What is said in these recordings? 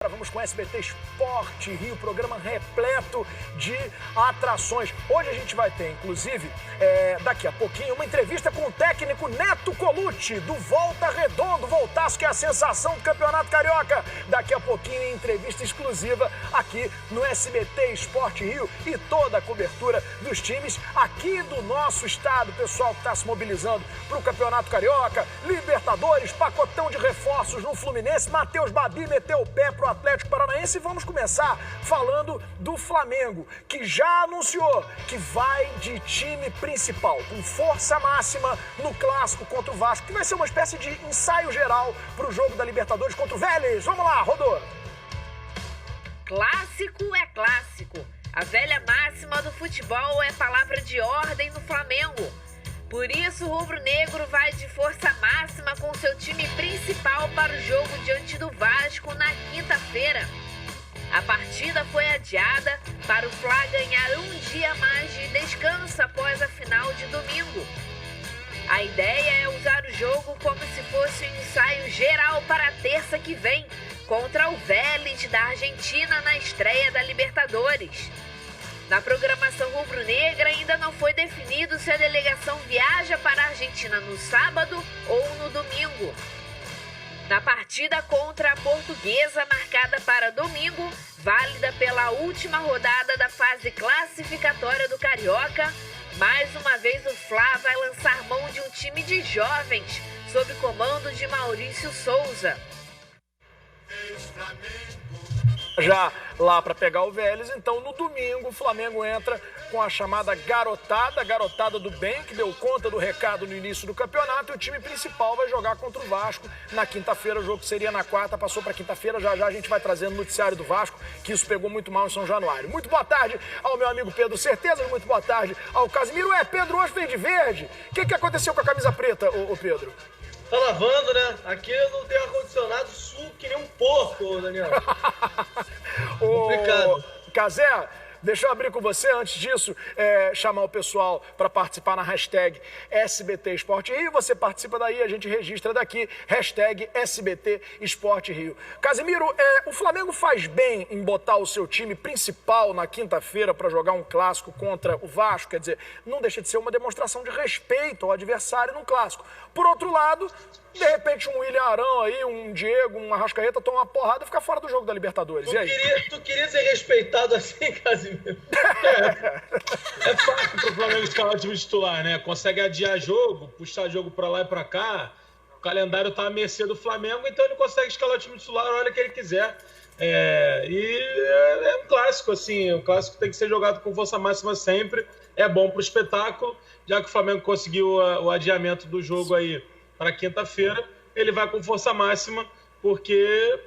Vamos com SBT Esporte Rio, programa repleto de atrações. Hoje a gente vai ter, inclusive, daqui a pouquinho, uma entrevista com o técnico Neto Colucci, do Volta Redondo, Voltaço, que é a sensação do Campeonato Carioca. Daqui a pouquinho, entrevista exclusiva aqui no SBT Esporte Rio e toda a cobertura dos times aqui do nosso estado. Pessoal que está se mobilizando para o Campeonato Carioca, Libertadores, pacotão de reforços no Fluminense. Matheus Babi meteu o pé pro Atlético Paranaense e vamos começar falando do Flamengo, que já anunciou que vai de time principal, com força máxima no clássico contra o Vasco, que vai ser uma espécie de ensaio geral para o jogo da Libertadores contra o Vélez. Vamos lá, Rodô! Clássico é clássico. A velha máxima do futebol é palavra de ordem no Flamengo. Por isso, o rubro-negro vai de força máxima com seu time principal para o jogo diante do Vasco na quinta-feira. A partida foi adiada para o Fla ganhar um dia mais de descanso após a final de domingo. A ideia é usar o jogo como se fosse um ensaio geral para a terça que vem, contra o Vélez da Argentina na estreia da Libertadores. Na programação rubro-negra ainda não foi definido se a delegação viaja para a Argentina no sábado ou no domingo. Na partida contra a Portuguesa, marcada para domingo, válida pela última rodada da fase classificatória do Carioca, mais uma vez o Fla vai lançar mão de um time de jovens, sob comando de Maurício Souza. Já lá para pegar o Vélez, então no domingo o Flamengo entra com a chamada garotada do bem, que deu conta do recado no início do campeonato, e o time principal vai jogar contra o Vasco na quinta-feira. O jogo que seria na quarta passou para quinta-feira. Já a gente vai trazendo o noticiário do Vasco, que isso pegou muito mal em São Januário. Muito boa tarde ao meu amigo Pedro Certeza, muito boa tarde ao Casimiro. Pedro hoje vem de verde. O que aconteceu com a camisa preta, ô Pedro? Tá lavando, né? Aqui não tem ar-condicionado, suco que nem um porco, Daniel. Complicado. Cazé, deixa eu abrir com você. Antes disso, chamar o pessoal para participar na hashtag SBT Esporte Rio. Você participa daí, a gente registra daqui, hashtag SBT Esporte Rio. Casimiro, o Flamengo faz bem em botar o seu time principal na quinta-feira para jogar um clássico contra o Vasco? Quer dizer, não deixa de ser uma demonstração de respeito ao adversário num clássico. Por outro lado, de repente um William Arão aí, um Diego, um Arrascaeta toma uma porrada e fica fora do jogo da Libertadores. E aí? Tu queria ser respeitado assim, Casimiro? É fácil pro Flamengo escalar o time titular, né? Consegue adiar jogo, puxar jogo pra lá e pra cá. O calendário tá à mercê do Flamengo, então ele consegue escalar o time titular a hora que ele quiser. É um clássico, assim. O clássico tem que ser jogado com força máxima sempre. É bom pro espetáculo, já que o Flamengo conseguiu o adiamento do jogo aí para quinta-feira, ele vai com força máxima, porque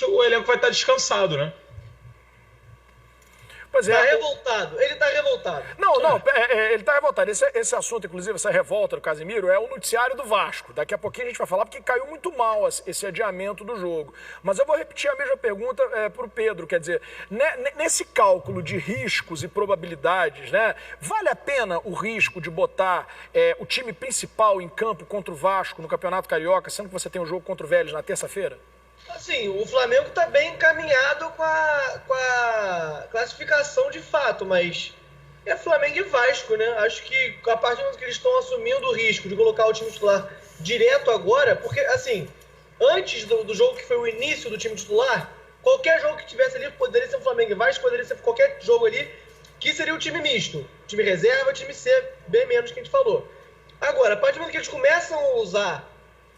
o elenco vai estar descansado, né? Pois é. Tá revoltado, ele tá revoltado. Não, ele tá revoltado. Esse assunto, inclusive, essa revolta do Casimiro, é o noticiário do Vasco. Daqui a pouquinho a gente vai falar, porque caiu muito mal esse adiamento do jogo. Mas eu vou repetir a mesma pergunta pro Pedro. Quer dizer, nesse cálculo de riscos e probabilidades, né, vale a pena o risco de botar o time principal em campo contra o Vasco no Campeonato Carioca, sendo que você tem um jogo contra o Vélez na terça-feira? Assim, o Flamengo está bem encaminhado com a classificação de fato, mas é Flamengo e Vasco, né? Acho que a partir do momento que eles estão assumindo o risco de colocar o time titular direto agora, porque, assim, antes do jogo que foi o início do time titular, qualquer jogo que tivesse ali poderia ser o Flamengo e Vasco, poderia ser qualquer jogo ali que seria o time misto. Time reserva, time C, bem menos que a gente falou. Agora, a partir do momento que eles começam a usar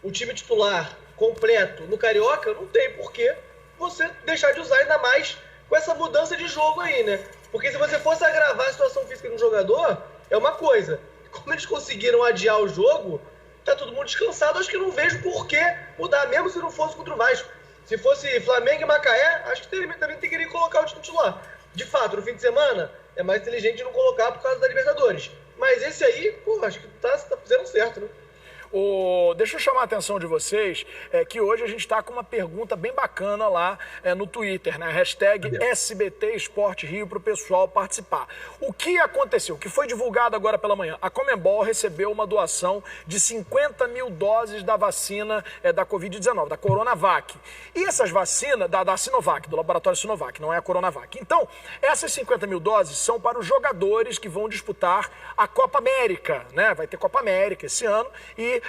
o time titular completo no Carioca, não tem por que você deixar de usar, ainda mais com essa mudança de jogo aí, né? Porque se você fosse agravar a situação física de um jogador, é uma coisa. Como eles conseguiram adiar o jogo, tá todo mundo descansado, acho que não vejo por que mudar, mesmo se não fosse contra o Vasco. Se fosse Flamengo e Macaé, acho que também teria que colocar o time titular. De fato, no fim de semana, é mais inteligente não colocar por causa da Libertadores. Mas esse aí, pô, acho que tá fazendo certo, né? Deixa eu chamar a atenção de vocês, que hoje a gente está com uma pergunta bem bacana lá no Twitter, né? Hashtag SBT Esporte Rio para o pessoal participar. O que aconteceu? O que foi divulgado agora pela manhã? A Conmebol recebeu uma doação de 50 mil doses da vacina da Covid-19, da Coronavac. E essas vacinas, da Sinovac, do laboratório Sinovac, não é a Coronavac. Então, essas 50 mil doses são para os jogadores que vão disputar a Copa América, né? Vai ter Copa América esse ano e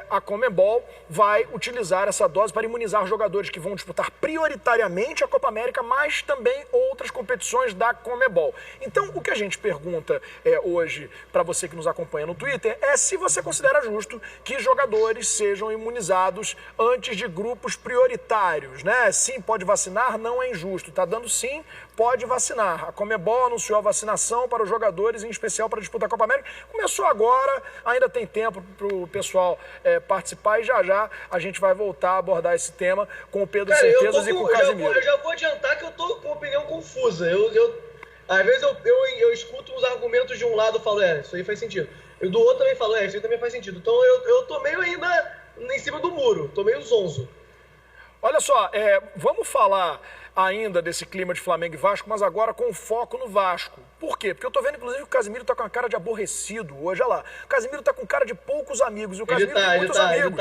a Conmebol vai utilizar essa dose para imunizar jogadores que vão disputar prioritariamente a Copa América, mas também outras competições da Conmebol. Então, o que a gente pergunta hoje para você que nos acompanha no Twitter é se você considera justo que jogadores sejam imunizados antes de grupos prioritários, né? Sim, pode vacinar, não é injusto. Tá dando sim, pode vacinar. A Conmebol anunciou a vacinação para os jogadores, em especial para disputar a Copa América. Começou agora, ainda tem tempo para o pessoal participar e já a gente vai voltar a abordar esse tema com o Pedro Certezas e com o Casimiro. Eu já vou adiantar que eu tô com uma opinião confusa. Às vezes eu escuto os argumentos de um lado e falo, isso aí faz sentido. E do outro também falo, isso aí também faz sentido. Então eu tô meio ainda em cima do muro, tô meio zonzo. Olha só, vamos falar ainda desse clima de Flamengo e Vasco, mas agora com foco no Vasco. Por quê? Porque eu tô vendo, inclusive, que o Casimiro tá com uma cara de aborrecido hoje, olha lá. O Casimiro tá com cara de poucos amigos, e o Casimiro tem muitos amigos.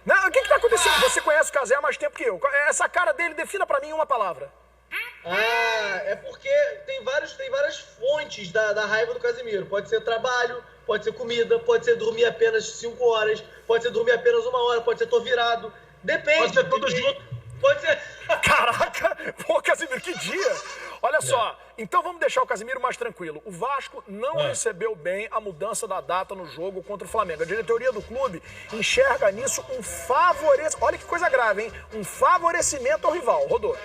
Não, o que tá acontecendo? Você conhece o Casé há mais tempo que eu. Essa cara dele, defina pra mim uma palavra. É porque tem várias fontes da raiva do Casimiro. Pode ser trabalho, pode ser comida, pode ser dormir apenas 5 horas, pode ser dormir apenas 1 hora, pode ser tô virado. Depende. Pode ser tudo junto. Pode ser. Caraca! Pô, Casimiro, que dia! Olha só, então vamos deixar o Casimiro mais tranquilo. O Vasco não recebeu bem a mudança da data no jogo contra o Flamengo. A diretoria do clube enxerga nisso um favorecimento. Olha que coisa grave, hein? Um favorecimento ao rival. Rodou.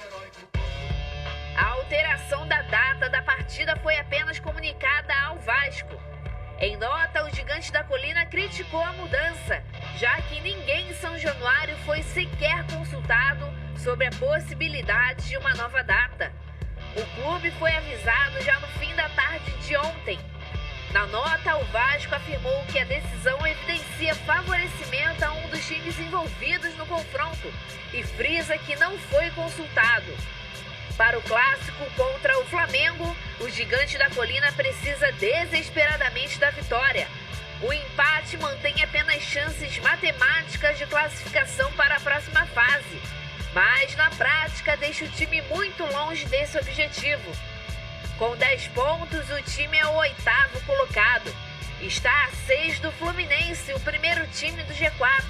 A alteração da data da partida foi apenas comunicada ao Vasco. Em nota, o Gigante da Colina criticou a mudança, já que ninguém em São Januário foi sequer consultado sobre a possibilidade de uma nova data. O clube foi avisado já no fim da tarde de ontem. Na nota, o Vasco afirmou que a decisão evidencia favorecimento a um dos times envolvidos no confronto e frisa que não foi consultado. Para o clássico contra o Flamengo, o Gigante da Colina precisa desesperadamente da vitória. O empate mantém apenas chances matemáticas de classificação para a próxima fase, mas na prática deixa o time muito longe desse objetivo. Com 10 pontos, o time é o 8º colocado. Está a 6 do Fluminense, o primeiro time do G4.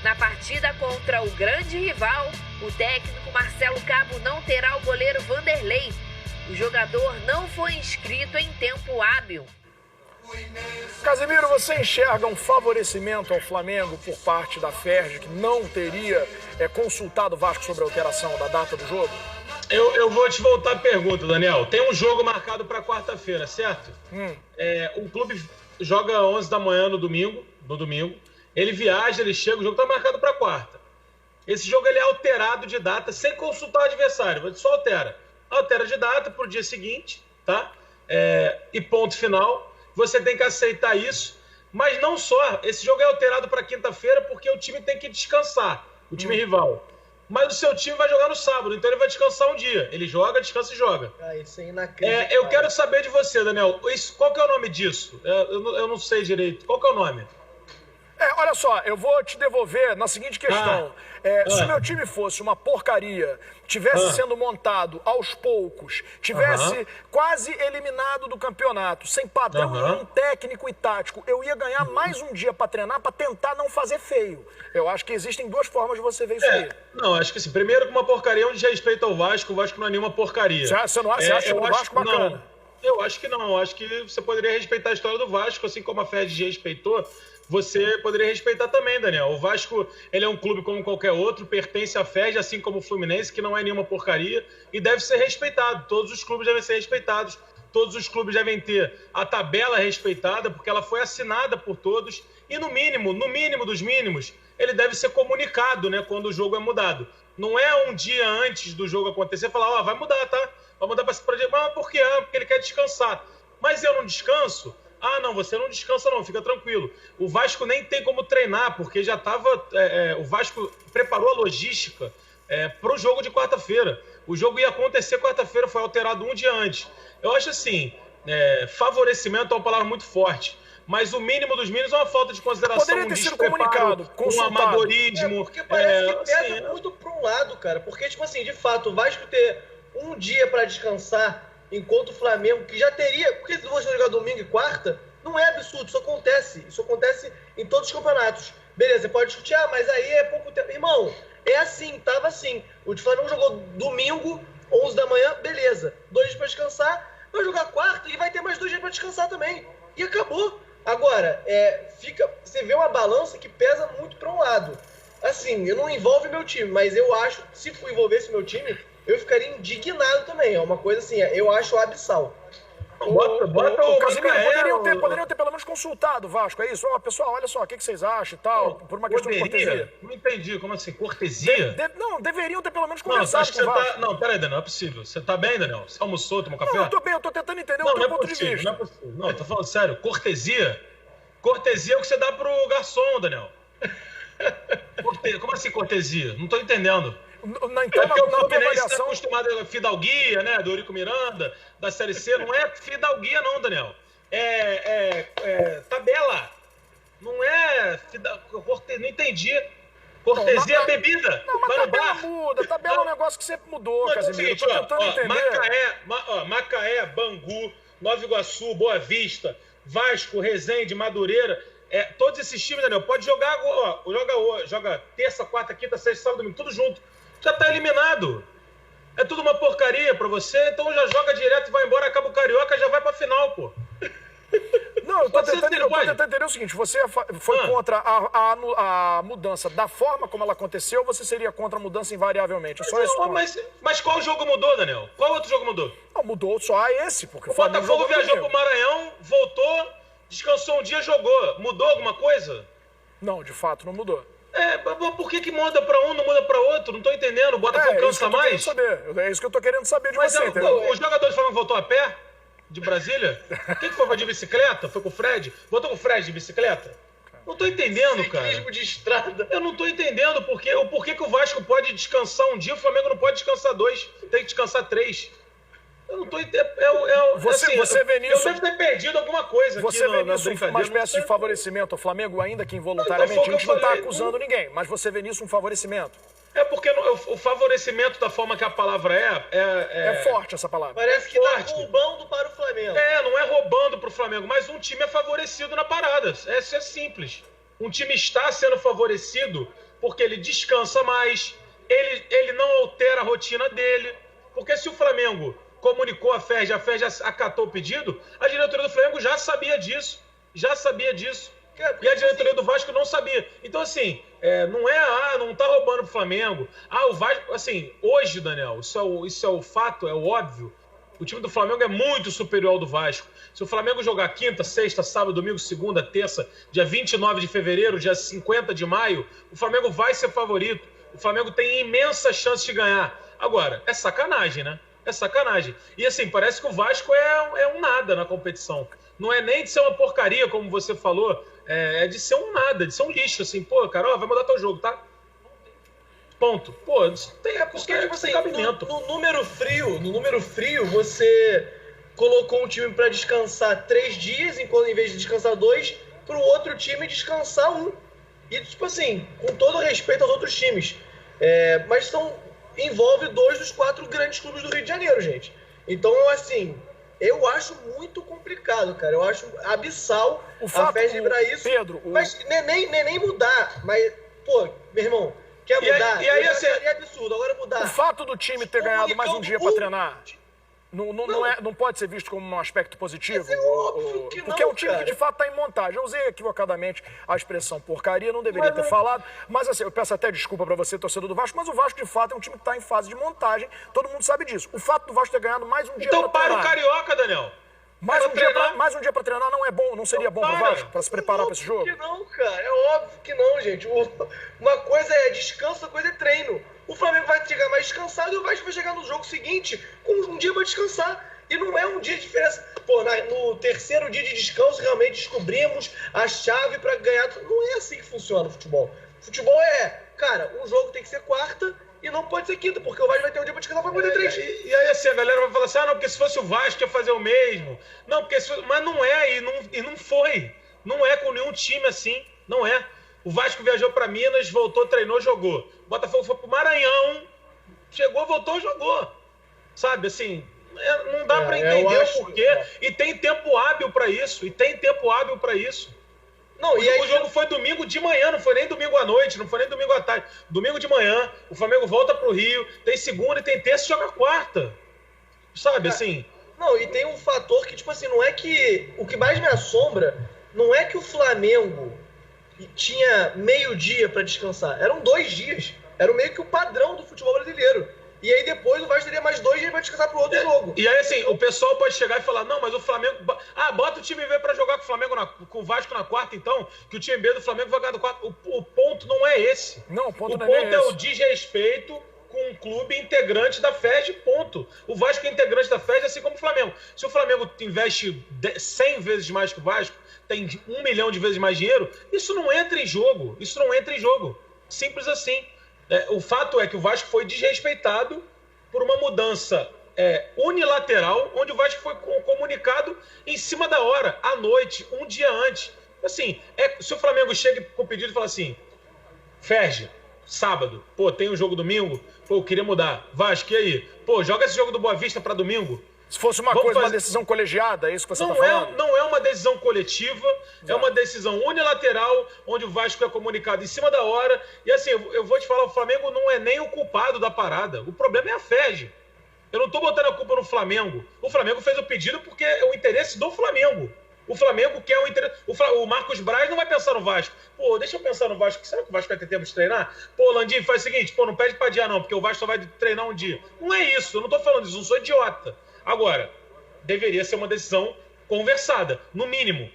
Na partida contra o grande rival, o técnico Marcelo Cabo não terá o goleiro Vanderlei. O jogador não foi inscrito em tempo hábil. Casimiro, você enxerga um favorecimento ao Flamengo por parte da FERJ, que não teria consultado o Vasco sobre a alteração da data do jogo? Eu vou te voltar a pergunta, Daniel. Tem um jogo marcado para quarta-feira, certo? O clube joga 11 da manhã no domingo. Ele viaja, ele chega, o jogo está marcado para quarta. Esse jogo ele é alterado de data sem consultar o adversário, só altera. Altera de data para o dia seguinte, tá? E ponto final. Você tem que aceitar isso. Mas não só, esse jogo é alterado para quinta-feira porque o time tem que descansar, o time rival. Mas o seu time vai jogar no sábado, então ele vai descansar um dia. Ele joga, descansa e joga. Isso é inacreditável. Eu quero saber de você, Daniel. Qual que é o nome disso? Eu não sei direito. Qual que é o nome? Olha só, eu vou te devolver na seguinte questão. Se o meu time fosse uma porcaria, tivesse sendo montado aos poucos, tivesse quase eliminado do campeonato, sem padrão nenhum técnico e tático, eu ia ganhar mais um dia para treinar, para tentar não fazer feio. Eu acho que existem 2 formas de você ver isso aí. Não, acho que assim, primeiro que uma porcaria onde respeita ao Vasco, o Vasco não é nenhuma porcaria. Você acha o Vasco bacana? Não, eu acho que não. Eu acho que você poderia respeitar a história do Vasco, assim como a FERJ respeitou. Você poderia respeitar também, Daniel. O Vasco, ele é um clube como qualquer outro, pertence à FERJ, assim como o Fluminense, que não é nenhuma porcaria, e deve ser respeitado. Todos os clubes devem ser respeitados, todos os clubes devem ter a tabela respeitada, porque ela foi assinada por todos, e no mínimo dos mínimos, ele deve ser comunicado, né, quando o jogo é mudado. Não é um dia antes do jogo acontecer, falar, vai mudar, tá? Vai mudar para dia. Mas por quê? Porque ele quer descansar. Mas eu não descanso, Ah, não, você não descansa não, fica tranquilo. O Vasco nem tem como treinar, porque já estava... o Vasco preparou a logística para o jogo de quarta-feira. O jogo ia acontecer quarta-feira, foi alterado um dia antes. Eu acho assim, favorecimento é uma palavra muito forte, mas o mínimo dos mínimos é uma falta de consideração, poderia ter sido comunicado, um amadorismo. Porque parece que pesa muito para um lado, cara. Porque, tipo assim, de fato, o Vasco ter um dia para descansar, enquanto o Flamengo, que já teria... Porque se você jogar domingo e quarta, não é absurdo, isso acontece. Isso acontece em todos os campeonatos. Beleza, você pode discutir, mas aí é pouco tempo. Irmão, é assim, tava assim. O Flamengo jogou domingo, 11 da manhã, beleza. 2 dias para descansar, vai jogar quarta e vai ter mais 2 dias para descansar também. E acabou. Agora, você vê uma balança que pesa muito para um lado. Assim, eu não envolve meu time, mas eu acho, se envolvesse meu time, eu ficaria indignado também. É uma coisa assim, eu acho abissal. Bota o Casimiro, poderiam ter pelo menos consultado o Vasco, é isso? Pessoal, olha só, o que vocês acham e tal, por uma questão de cortesia. Não entendi, como assim, cortesia? Não, deveriam ter pelo menos conversado com o Vasco. Não, peraí, Daniel, não é possível. Você tá bem, Daniel? Você almoçou, tomou café? Não, eu tô bem, eu tô tentando entender o teu ponto de vista. Não é possível, não, eu tô falando sério, cortesia? Cortesia é o que você dá pro garçom, Daniel. Como assim cortesia? Não tô entendendo. Então, o Fluminense está acostumado a fidalguia, né? Do Eurico Miranda, da Série C. Não é fidalguia, não, Daniel. Tabela. Não é cortesia. Não entendi. Cortesia é bebida. Não, mas tabela muda. Tabela é um negócio que sempre mudou, Casimiro. Eu tô tentando entender. Macaé, Bangu, Nova Iguaçu, Boa Vista, Vasco, Resende, Madureira. Todos esses times, Daniel, pode jogar, joga terça, quarta, quinta, sexta, sábado, domingo, tudo junto. Já tá eliminado. É tudo uma porcaria pra você, então já joga direto e vai embora, acaba o Carioca, já vai pra final, pô. Não, eu tô tentando entender o seguinte, você foi contra a mudança da forma como ela aconteceu, ou você seria contra a mudança invariavelmente? Mas qual jogo mudou, Daniel? Qual outro jogo mudou? Não, mudou só esse, porque o Botafogo viajou pro Maranhão, voltou, descansou um dia, jogou. Mudou alguma coisa? Não, de fato não mudou. Por que muda pra um, não muda pra outro? Não tô entendendo. O Botafogo cansa mais? É isso que eu tô querendo saber de você. O jogador de Flamengo voltou a pé? De Brasília? Quem que foi de bicicleta? Foi com o Fred? Voltou com o Fred de bicicleta? Não tô entendendo, cara. Ciclismo de estrada. Eu não tô entendendo por que o Vasco pode descansar um dia, o Flamengo não pode descansar 2, tem que descansar 3. Eu não tô entendendo. Você vê nisso. Eu devo ter perdido alguma coisa aqui. Você vê nisso uma espécie de favorecimento ao Flamengo, ainda que involuntariamente. A gente não tá acusando ninguém, mas você vê nisso um favorecimento. Porque o favorecimento, da forma que a palavra é forte essa palavra. Parece que tá roubando para o Flamengo. Não é roubando para o Flamengo, mas um time é favorecido na parada. Isso é simples. Um time está sendo favorecido porque ele descansa mais, ele não altera a rotina dele. Porque se o Flamengo comunicou a FERJ acatou o pedido, a diretoria do Flamengo já sabia disso. E a diretoria do Vasco não sabia. Então, assim, não tá roubando pro Flamengo. O Vasco, assim, hoje, Daniel, isso é o fato, é o óbvio. O time do Flamengo é muito superior ao do Vasco. Se o Flamengo jogar quinta, sexta, sábado, domingo, segunda, terça, dia 29 de fevereiro, dia 50 de maio, o Flamengo vai ser favorito. O Flamengo tem imensa chance de ganhar. Agora, é sacanagem, né? É sacanagem. E assim, parece que o Vasco é um nada na competição. Não é nem de ser uma porcaria, como você falou, é de ser um nada, de ser um lixo, assim, pô, cara, vai mudar teu jogo, tá? Ponto. Pô, tem porque, tipo assim, no número frio, você colocou um time pra descansar 3 dias, em vez de descansar 2, pro outro time descansar 1. E, tipo assim, com todo respeito aos outros times, mas envolve 2 dos 4 grandes clubes do Rio de Janeiro, gente. Então, assim, eu acho muito complicado, cara. Eu acho abissal a FERJ livrar isso. Pedro, mas nem mudar. Mas, pô, meu irmão, quer mudar? E aí, seria absurdo. Agora mudar. O fato do time ter ganhado mais um dia pra treinar não pode ser visto como um aspecto positivo? Mas é óbvio que porque é um time que de fato está em montagem. Eu usei equivocadamente a expressão porcaria, não deveria ter falado. Mas assim, eu peço até desculpa para você, torcedor do Vasco, mas o Vasco de fato é um time que está em fase de montagem. Todo mundo sabe disso. O fato do Vasco ter ganhado mais um dia pra treinar. Então para o Carioca, Daniel. Mais um dia pra treinar não é bom, não seria bom pro Vasco, pra se preparar pra esse jogo? Que não, cara, é óbvio que não, gente. Uma coisa é descanso, outra coisa é treino. O Flamengo vai chegar mais descansado e o Vasco vai chegar no jogo seguinte com um dia pra descansar. E E não é um dia de diferença. Pô, no terceiro dia de descanso, realmente descobrimos a chave para ganhar. Não é assim que funciona o futebol. Futebol cara, um jogo tem que ser quarta e não pode ser quinta, porque o Vasco vai ter um dia para descansar para poder três. E aí assim, a galera vai falar assim, não, porque se fosse o Vasco ia fazer o mesmo. Não, porque mas não é, e não foi. Não é com nenhum time assim, não é. O Vasco viajou para Minas, voltou, treinou, jogou. O Botafogo foi pro Maranhão, chegou, voltou, jogou. Sabe, assim, não dá para entender o porquê. E tem tempo hábil para isso, Não, e aí, o jogo foi domingo de manhã, não foi nem domingo à noite, não foi nem domingo à tarde. Domingo de manhã, o Flamengo volta pro Rio, tem segunda e tem terça e joga quarta. Sabe, assim... Não, e tem um fator que, tipo assim, não é que... O que mais me assombra não é que o Flamengo tinha meio-dia para descansar. Eram 2 dias. Era meio que o padrão do futebol brasileiro. E aí depois o Vasco teria mais 2 dias para descansar pro outro jogo. E aí, assim, o pessoal pode chegar e falar, não, mas o Flamengo... bota o time B para jogar com o Flamengo, com o Vasco na quarta, então, que o time B do Flamengo vai ganhar do quarto. O ponto não é esse. Não, o ponto não é esse. O ponto é o desrespeito com um clube integrante da FERJ, ponto. O Vasco é integrante da FERJ, assim como o Flamengo. Se o Flamengo investe 100 vezes mais que o Vasco, tem 1 milhão de vezes mais dinheiro, isso não entra em jogo. Simples assim. O fato é que o Vasco foi desrespeitado por uma mudança unilateral, onde o Vasco foi comunicado em cima da hora, à noite, um dia antes. Assim, se o Flamengo chega com o pedido e fala assim, FERJ, sábado, tem um jogo domingo, eu queria mudar. Vasco, e aí? Joga esse jogo do Boa Vista para domingo. Se fosse uma decisão colegiada, é isso que você está falando? Não é uma decisão coletiva, é uma decisão unilateral, onde o Vasco é comunicado em cima da hora. E assim, eu vou te falar, o Flamengo não é nem o culpado da parada. O problema é a FERJ. Eu não estou botando a culpa no Flamengo. O Flamengo fez o pedido porque é o interesse do Flamengo. O Flamengo quer o interesse... O Marcos Braz não vai pensar no Vasco. Deixa eu pensar no Vasco. Será que o Vasco vai ter tempo de treinar? Landim, faz o seguinte, não pede para adiar não, porque o Vasco só vai treinar um dia. Não é isso, eu não estou falando isso, não sou idiota. Agora, deveria ser uma decisão conversada, no mínimo,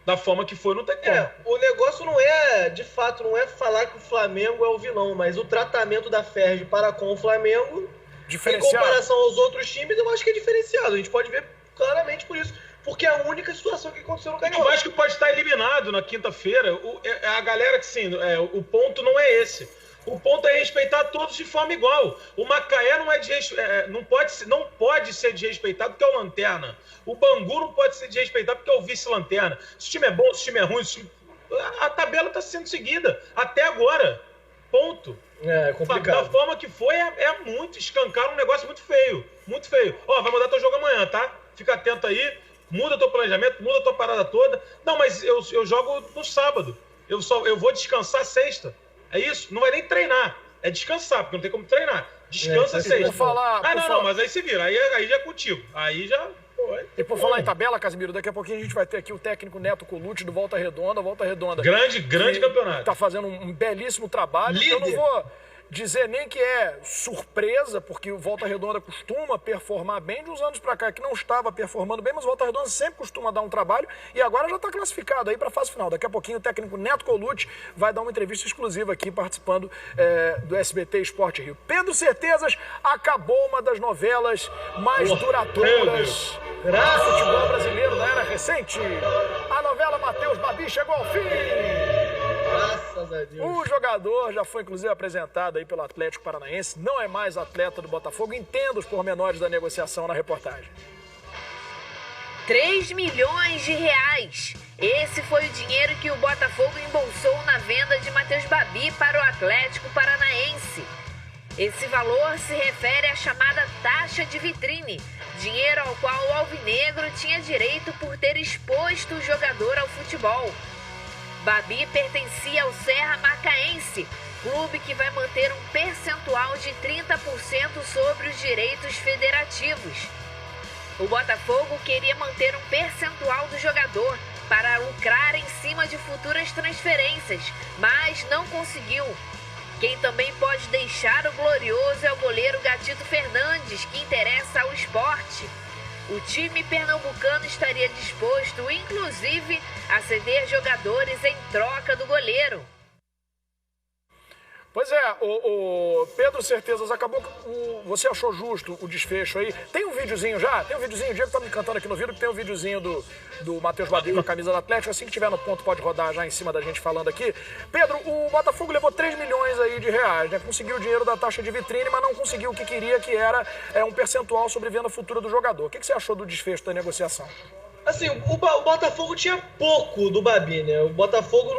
da forma que foi, não tem como. O negócio não é, de fato, não é falar que o Flamengo é o vilão, mas o tratamento da FERJ para com o Flamengo, em comparação aos outros times, eu acho que é diferenciado. A gente pode ver claramente por isso, porque é a única situação que aconteceu no Carioca. O Vasco pode estar eliminado na quinta-feira, a galera que sim, o ponto não é esse. O ponto é respeitar todos de forma igual. O Macaé não pode ser desrespeitado porque é o lanterna. O Bangu não pode ser desrespeitado porque é o vice-lanterna. Se o time é bom, se o time é ruim, a tabela está sendo seguida até agora. Ponto. É complicado. Da forma que foi, muito escancar um negócio muito feio. Muito feio. Vai mudar teu jogo amanhã, tá? Fica atento aí. Muda teu planejamento, muda tua parada toda. Não, mas eu jogo no sábado. Eu vou descansar sexta. É isso? Não vai nem treinar. É descansar, porque não tem como treinar. Descansa sexta. Não, mas aí se vira. Aí já é contigo. Aí já... E por falar em tabela, Casimiro, daqui a pouquinho a gente vai ter aqui o técnico Neto Colucci do Volta Redonda. Grande campeonato. Está fazendo um belíssimo trabalho. Líder. Eu não vou dizer nem que é surpresa, porque o Volta Redonda costuma performar bem de uns anos para cá, que não estava performando bem, mas o Volta Redonda sempre costuma dar um trabalho e agora já está classificado aí para a fase final. Daqui a pouquinho o técnico Neto Colucci vai dar uma entrevista exclusiva aqui, participando do SBT Esporte Rio. Pedro Certezas, acabou uma das novelas mais duradouras do futebol brasileiro da era recente. A novela Matheus Babi chegou ao fim. Graças a Deus. O jogador já foi, inclusive, apresentado aí pelo Atlético Paranaense. Não é mais atleta do Botafogo. Entenda os pormenores da negociação na reportagem. 3 milhões de reais. Esse foi o dinheiro que o Botafogo embolsou na venda de Matheus Babi para o Atlético Paranaense. Esse valor se refere à chamada taxa de vitrine, dinheiro ao qual o alvinegro tinha direito por ter exposto o jogador ao futebol. Babi pertencia ao Serra Macaense, clube que vai manter um percentual de 30% sobre os direitos federativos. O Botafogo queria manter um percentual do jogador para lucrar em cima de futuras transferências, mas não conseguiu. Quem também pode deixar o glorioso é o goleiro Gatito Fernandes, que interessa ao esporte. O time pernambucano estaria disposto, inclusive, a ceder jogadores em troca do goleiro. Pois é, o Pedro Certezas, acabou que você achou justo o desfecho aí. Tem um videozinho já? Tem um videozinho, o Diego tá me cantando aqui no vídeo que tem um videozinho do Matheus Babi com a camisa do Atlético. Assim que tiver no ponto pode rodar já em cima da gente falando aqui. Pedro, o Botafogo levou 3 milhões aí de reais, né? Conseguiu o dinheiro da taxa de vitrine, mas não conseguiu o que queria, que era um percentual sobre venda futura do jogador. O que você achou do desfecho da negociação? Assim, o Botafogo tinha pouco do Babi, né? O Botafogo,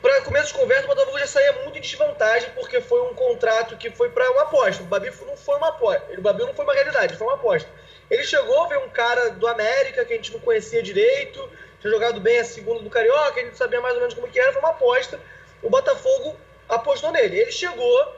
para começo de conversa, o Botafogo já saía muito em desvantagem, porque foi um contrato que foi para uma aposta. O Babi não foi uma aposta. O Babi não foi uma realidade, foi uma aposta. Ele chegou, veio um cara do América, que a gente não conhecia direito, tinha jogado bem a segunda do Carioca, a gente sabia mais ou menos como que era, foi uma aposta. O Botafogo apostou nele. Ele chegou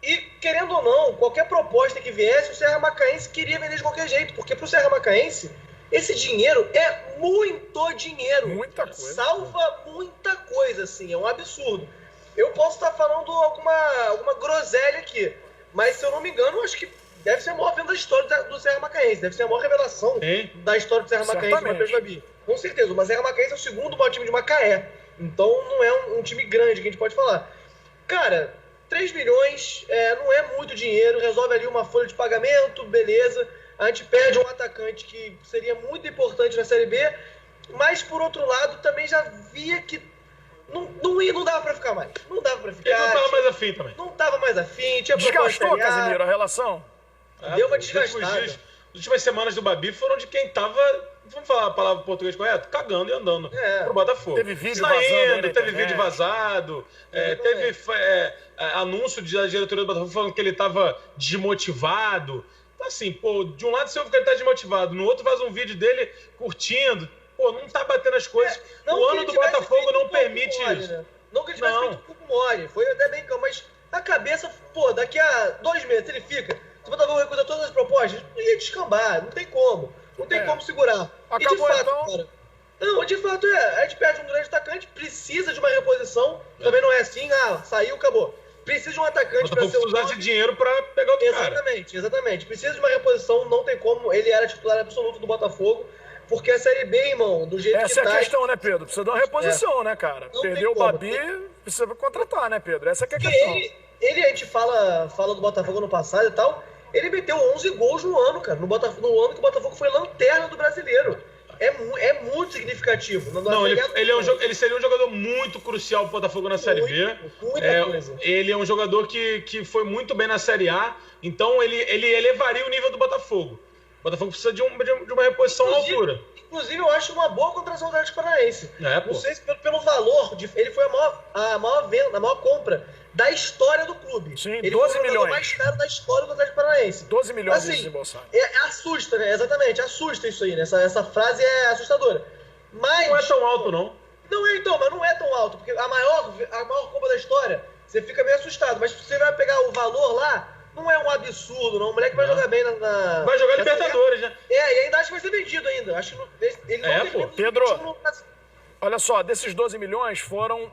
e, querendo ou não, qualquer proposta que viesse, o Serra Macaense queria vender de qualquer jeito, porque pro Serra Macaense, esse dinheiro é muito dinheiro. Muita coisa. Salva muita coisa, assim, é um absurdo. Eu posso estar falando alguma groselha aqui, mas se eu não me engano, acho que deve ser a maior venda da história do Serra Macaense, deve ser a maior revelação da história do Serra Macaense, do Matheus Babi. Com certeza, mas o Serra Macaense é o segundo maior time de Macaé, então não é um time grande que a gente pode falar. Cara, 3 milhões não é muito dinheiro, resolve ali uma folha de pagamento, beleza. A gente perde um atacante que seria muito importante na Série B, mas, por outro lado, também já via que não dava pra ficar mais. Não dava pra ficar. Ele não tava mais afim também. Não tava mais afim, tinha Desgastou, Casimiro, a relação? Deu uma desgastada. As últimas semanas do Babi foram de quem tava, vamos falar a palavra português correto? Cagando e andando pro Botafogo. Teve vídeo vazando. Teve vídeo vazado, teve anúncio da diretoria do Botafogo falando que ele tava desmotivado. Assim, pô, de um lado você ouve que ele tá desmotivado, no outro vaza um vídeo dele curtindo. Pô, não tá batendo as coisas. O ano do Botafogo não permite isso. Né? Não que ele tivesse feito um pouco mole, foi até bem calmo, mas a cabeça, pô, daqui a 2 meses ele fica. Se o Botafogo recusa todas as propostas, não ia descambar, não tem como. Não tem como segurar. Acabou, e de fato, então... cara, não, de fato a gente perde um grande atacante, precisa de uma reposição. Também não é assim, saiu, acabou. Precisa de um atacante para ser usar esse dinheiro para pegar outro cara. Exatamente. Precisa de uma reposição, não tem como. Ele era titular absoluto do Botafogo, porque a Série B, irmão, do jeito que tá... Essa é a questão, né, Pedro? Precisa de uma reposição, né, cara? Perdeu o Babi, precisa contratar, né, Pedro? Essa que é a questão. A gente fala do Botafogo no passado e tal, ele meteu 11 gols no ano, cara. No ano que o Botafogo foi lanterna do Brasileiro. É muito significativo. Ele seria um jogador muito crucial pro Botafogo na Série B. Muita coisa. Ele é um jogador que foi muito bem na Série A, então ele elevaria o nível do Botafogo. O Botafogo precisa de uma reposição à altura. Inclusive, eu acho uma boa contratação do Atlético Paranaense. Não sei se pelo valor, ele foi a maior venda, a maior compra da história do clube. Sim, ele 12 foi o milhões. mais caro da história do Atlético Paranaense. 12 milhões assim, de desembolsar. Assusta, né? Exatamente, assusta isso aí, né? Essa frase é assustadora. Mas não é tão alto, não. Não é, então, mas não é tão alto, porque a maior compra da história, você fica meio assustado. Mas se você vai pegar o valor lá, não é um absurdo, não. O moleque vai jogar bem na... Vai jogar Libertadores, né? E ainda acho que vai ser vendido ainda. Acho que ele não tem Pedro, olha só, desses 12 milhões foram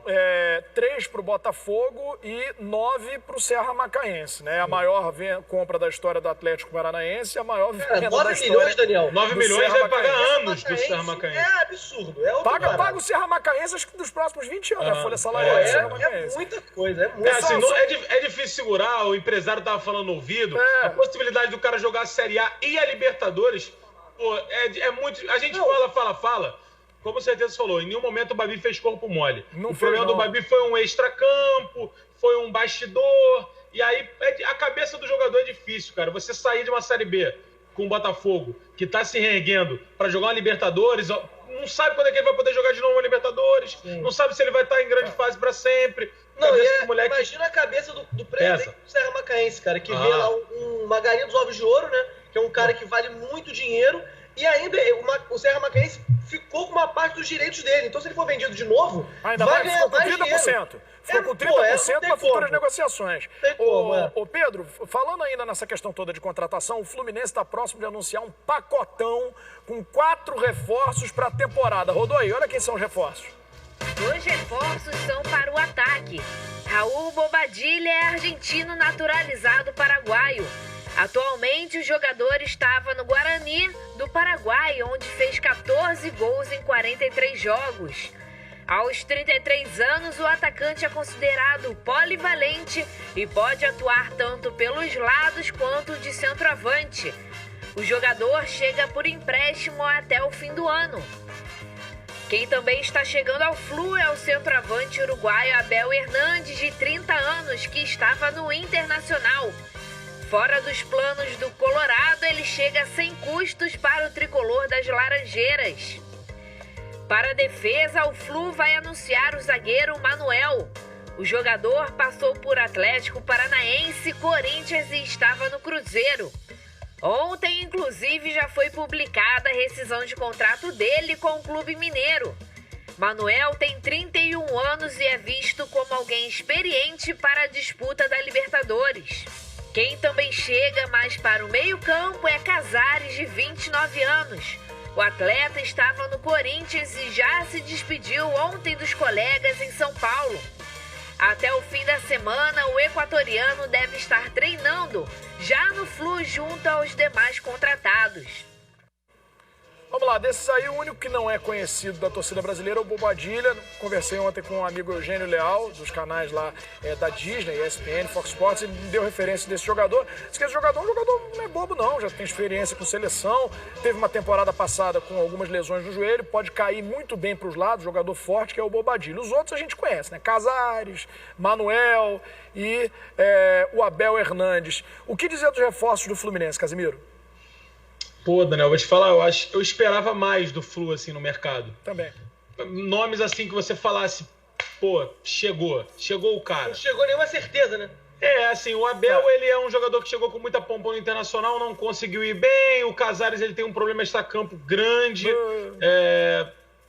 3 pro Botafogo e 9 pro Serra Macaense, né? A maior compra da história do Atlético Paranaense e a maior venda 9 da história... milhões, Daniel. 9 milhões vai pagar anos do Serra Macaense. É absurdo. Paga o Serra Macaense acho que dos próximos 20 anos, a folha salarial do Serra Macaense. É muita coisa, é muito. É difícil segurar, o empresário tava falando no ouvido, a possibilidade do cara jogar a Série A e a Libertadores, pô, é muito... A gente fala... Como certeza falou, em nenhum momento o Babi fez corpo mole. O problema do Babi foi um extracampo, foi um bastidor. E aí, a cabeça do jogador é difícil, cara. Você sair de uma Série B com o Botafogo, que tá se reerguendo para jogar uma Libertadores, não sabe quando é que ele vai poder jogar de novo uma Libertadores, não sabe se ele vai estar em grande fase para sempre. Imagina a cabeça do presidente do Serra Macaense, cara, que vê lá uma galinha dos ovos de ouro, né? Que é um cara que vale muito dinheiro. E ainda o Serra Macaense ficou com uma parte dos direitos dele. Então, se ele for vendido de novo, vai ganhar mais dinheiro. Ficou com 30% para futuras negociações. Ô Pedro, falando ainda nessa questão toda de contratação, o Fluminense está próximo de anunciar um pacotão com 4 reforços para a temporada. Rodou aí, olha quem são os reforços. 2 reforços são para o ataque. Raul Bobadilla é argentino naturalizado paraguaio. Atualmente, o jogador estava no Guarani do Paraguai, onde fez 14 gols em 43 jogos. Aos 33 anos, o atacante é considerado polivalente e pode atuar tanto pelos lados quanto de centroavante. O jogador chega por empréstimo até o fim do ano. Quem também está chegando ao Flu é o centroavante uruguaio Abel Hernandes, de 30 anos, que estava no Internacional. Fora dos planos do Colorado, ele chega sem custos para o tricolor das Laranjeiras. Para a defesa, o Flu vai anunciar o zagueiro Manuel. O jogador passou por Atlético Paranaense, Corinthians e estava no Cruzeiro. Ontem, inclusive, já foi publicada a rescisão de contrato dele com o Clube Mineiro. Manuel tem 31 anos e é visto como alguém experiente para a disputa da Libertadores. Quem também chega mais para o meio-campo é Casares, de 29 anos. O atleta estava no Corinthians e já se despediu ontem dos colegas em São Paulo. Até o fim da semana, o equatoriano deve estar treinando já no Flu junto aos demais contratados. Vamos lá, desses aí, o único que não é conhecido da torcida brasileira é o Bobadilha. Conversei ontem com um amigo Eugênio Leal, dos canais lá da Disney, ESPN, Fox Sports, ele me deu referência desse jogador. Diz que esse jogador não é bobo não, já tem experiência com seleção, teve uma temporada passada com algumas lesões no joelho, pode cair muito bem para os lados, jogador forte, que é o Bobadilha. Os outros a gente conhece, né? Casares, Manuel e o Abel Hernandes. O que dizer dos reforços do Fluminense, Casimiro? Pô, Daniel, vou te falar, eu esperava mais do Flu, assim, no mercado. Também. Nomes, assim, que você falasse, pô, chegou o cara. Não chegou nenhuma certeza, né? Assim, o Abel, ele é um jogador que chegou com muita pompa no Internacional, não conseguiu ir bem, o Casares, ele tem um problema extracampo grande,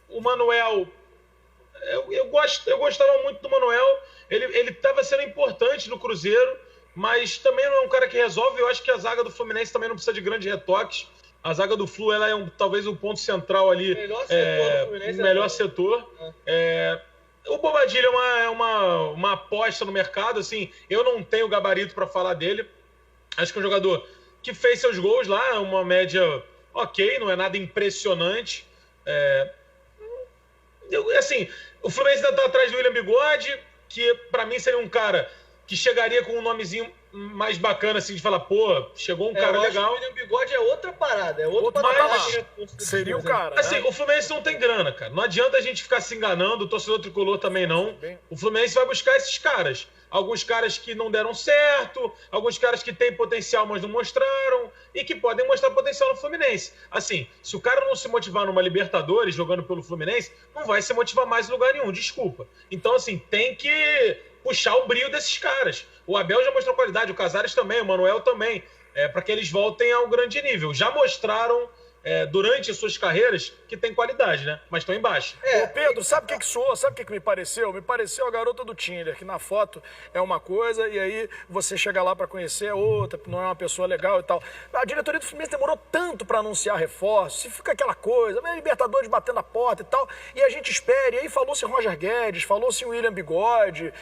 o Manuel, eu gostava muito do Manuel, ele estava sendo importante no Cruzeiro, mas também não é um cara que resolve. Eu acho que a zaga do Fluminense também não precisa de grandes retoques. A zaga do Flu, ela é talvez um ponto central ali. Melhor setor do Fluminense. Melhor setor. O Bobadilha é uma aposta no mercado. Assim, eu não tenho gabarito para falar dele. Acho que é um jogador que fez seus gols lá, uma média ok, não é nada impressionante. Assim, o Fluminense ainda está atrás do William Bigode, que para mim seria um cara que chegaria com um nomezinho mais bacana, assim, de falar, pô, chegou um cara legal. O William Bigode é outra parada, é outro patamar. Seria o cara, assim, né? O Fluminense não tem grana, cara. Não adianta a gente ficar se enganando, o torcedor tricolor também não. O Fluminense vai buscar esses caras. Alguns caras que não deram certo, alguns caras que têm potencial, mas não mostraram, e que podem mostrar potencial no Fluminense. Assim, se o cara não se motivar numa Libertadores, jogando pelo Fluminense, não vai se motivar mais em lugar nenhum, desculpa. Então, assim, tem que puxar o brilho desses caras. O Abel já mostrou qualidade, o Casares também, o Manuel também, para que eles voltem ao grande nível. Já mostraram durante as suas carreiras que tem qualidade, né? Mas estão embaixo. Ô Pedro, sabe o que soou? Sabe o que me pareceu? Me pareceu a garota do Tinder, que na foto é uma coisa e aí você chega lá pra conhecer a outra, não é uma pessoa legal e tal. A diretoria do Fluminense demorou tanto pra anunciar reforços, se fica aquela coisa, Libertadores batendo a porta e tal, e a gente espera, e aí falou-se Roger Guedes, falou-se William Bigode,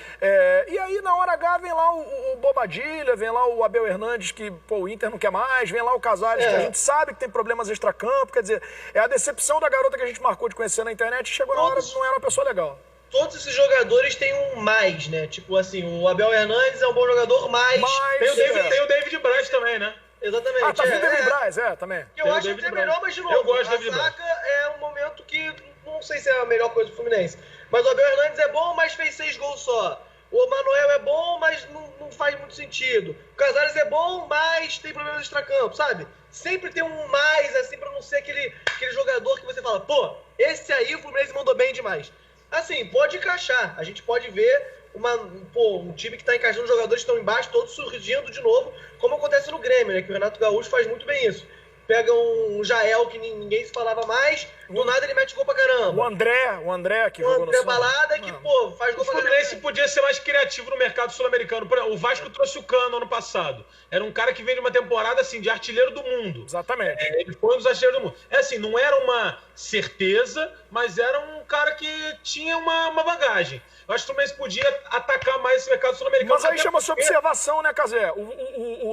e aí na hora H vem lá o Bobadilha, vem lá o Abel Hernandes, que pô, o Inter não quer mais, vem lá o Casares, que a gente sabe que tem problemas extracampo, quer dizer, é a decepção da garota que a gente marcou de conhecer na internet e chegou na hora que não era uma pessoa legal. Todos esses jogadores têm um mais, né? Tipo assim, o Abel Hernandes é um bom jogador, mas tem o David Braz também, né? Exatamente. Tá vindo o David Braz, também. Eu acho até melhor, mas de novo, eu gosto do a David Braz. zaga é um momento que não sei se é a melhor coisa do Fluminense. Mas o Abel Hernandes é bom, mas fez 6 gols só. O Manuel é bom, mas não faz muito sentido. O Casares é bom, mas tem problemas extracampo, sabe? Sempre tem um mais, assim, pra não ser aquele jogador que você fala, pô, esse aí o Fluminense mandou bem demais. Assim, pode encaixar. A gente pode ver um time que tá encaixando jogadores que estão embaixo, todos surgindo de novo, como acontece no Grêmio, né? Que o Renato Gaúcho faz muito bem isso. Pega um Jael que ninguém se falava mais, do nada ele mete gol pra caramba. O André que jogou no André Balada que, pô, faz gol pra caramba. O Fluminense podia ser mais criativo no mercado sul-americano. Por exemplo, o Vasco trouxe o Cano ano passado. Era um cara que veio de uma temporada, assim, de artilheiro do mundo. Exatamente. Ele foi um dos artilheiros do mundo. Assim, não era uma certeza, mas era um cara que tinha uma bagagem. Eu acho que o Fluminense podia atacar mais esse mercado sul-americano. Mas aí chama-se observação, né, Cazé?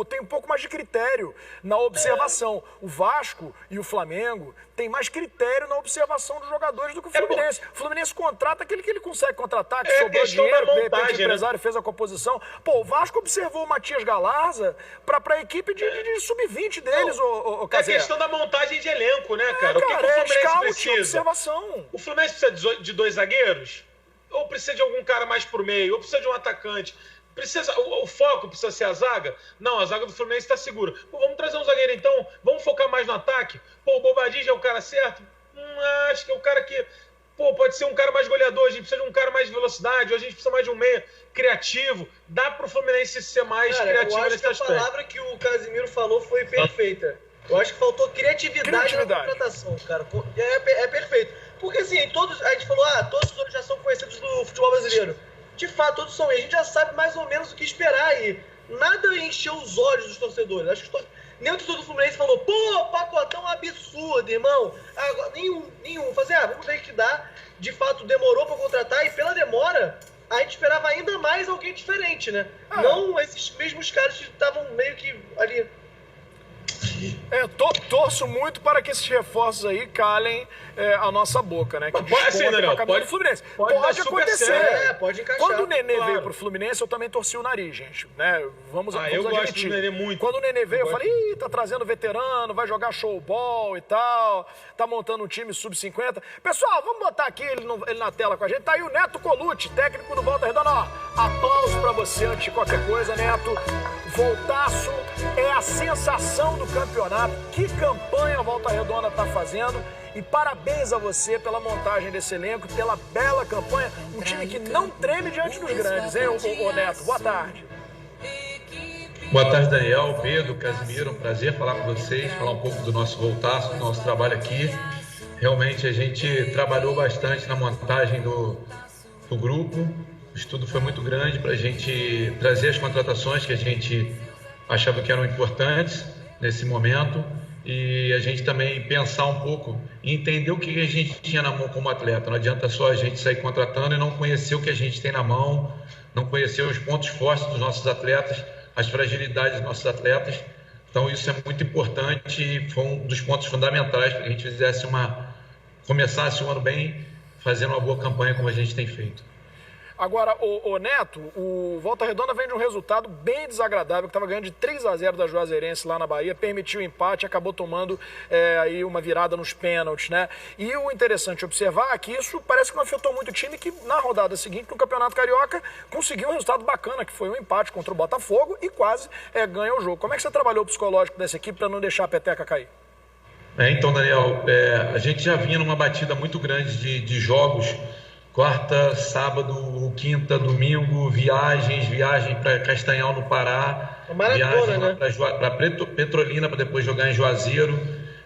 Tem um pouco mais de critério na observação. o Vasco e o Flamengo têm mais critério na observação dos jogadores do que o Fluminense. O Fluminense contrata aquele que ele consegue contratar, que sobrou dinheiro, de repente o empresário fez a composição. Pô, o Vasco observou o Matias Galarza para a equipe de sub-20 deles, o É questão da montagem de elenco, né, cara? O que o Fluminense precisa? Observação. O Fluminense precisa de 2 zagueiros? Ou precisa de algum cara mais por meio? Ou precisa de um atacante? O foco precisa ser a zaga? Não, a zaga do Fluminense está segura. Pô, vamos trazer um zagueiro então? Vamos focar mais no ataque? Pô, o Bobadilla é o cara certo? Acho que é o cara que... Pô, pode ser um cara mais goleador, a gente precisa de um cara mais de velocidade, ou a gente precisa mais de um meia criativo. Dá pro Fluminense ser mais criativo nesse aspecto. A palavra que o Casimiro falou foi perfeita. Eu acho que faltou criatividade. Na contratação, cara. É perfeito. Porque assim, a gente falou, todos os outros já são conhecidos do futebol brasileiro. De fato, todos são. E a gente já sabe mais ou menos o que esperar aí. Nada encheu os olhos dos torcedores. Acho que nem o torcedor do Fluminense falou, pô, pacotão absurdo, irmão. Agora, nenhum. Vamos ver o que dá. De fato, demorou pra contratar e pela demora, a gente esperava ainda mais alguém diferente, né? Não esses mesmos caras que estavam meio que ali... Torço muito para que esses reforços aí calem a nossa boca, né? Que assim, Daniel, pode acontecer. Pode encaixar. Quando o Nenê veio pro Fluminense, eu também torci o nariz, gente. Né? Vamos eu gosto do Nenê muito. Quando o Nenê veio, eu falei, tá trazendo veterano, vai jogar showball e tal, tá montando um time sub-50. Pessoal, vamos botar aqui ele na tela com a gente. Tá aí o Neto Colucci, técnico do Volta Redonda. Ó, aplauso pra você antes de qualquer coisa, Neto. Voltaço é a sensação do campeonato. Que campanha a Volta Redonda tá fazendo. E parabéns a você pela montagem desse elenco, pela bela campanha. Um time que não treme diante dos grandes, hein, ô Neto? Boa tarde. Boa tarde, Daniel, Pedro, Casimiro. Um prazer falar com vocês, falar um pouco do nosso voltaço, do nosso trabalho aqui. Realmente a gente trabalhou bastante na montagem do grupo. O estudo foi muito grande para a gente trazer as contratações que a gente achava que eram importantes nesse momento. E a gente também pensar um pouco e entender o que a gente tinha na mão como atleta. Não adianta só a gente sair contratando e não conhecer o que a gente tem na mão, não conhecer os pontos fortes dos nossos atletas, as fragilidades dos nossos atletas. Então isso é muito importante e foi um dos pontos fundamentais para que a gente começasse o ano bem, fazendo uma boa campanha como a gente tem feito. Agora, o Neto, o Volta Redonda vem de um resultado bem desagradável, que estava ganhando de 3-0 da Juazeirense lá na Bahia, permitiu o empate, acabou tomando aí uma virada nos pênaltis, né? E o interessante observar é que isso parece que não afetou muito o time, que na rodada seguinte, no Campeonato Carioca, conseguiu um resultado bacana, que foi um empate contra o Botafogo e quase ganha o jogo. Como é que você trabalhou o psicológico dessa equipe para não deixar a peteca cair? Então, Daniel, a gente já vinha numa batida muito grande de jogos. Quarta, sábado, quinta, domingo, viagem para Castanhal, no Pará, viagem lá para Petrolina, para depois jogar em Juazeiro.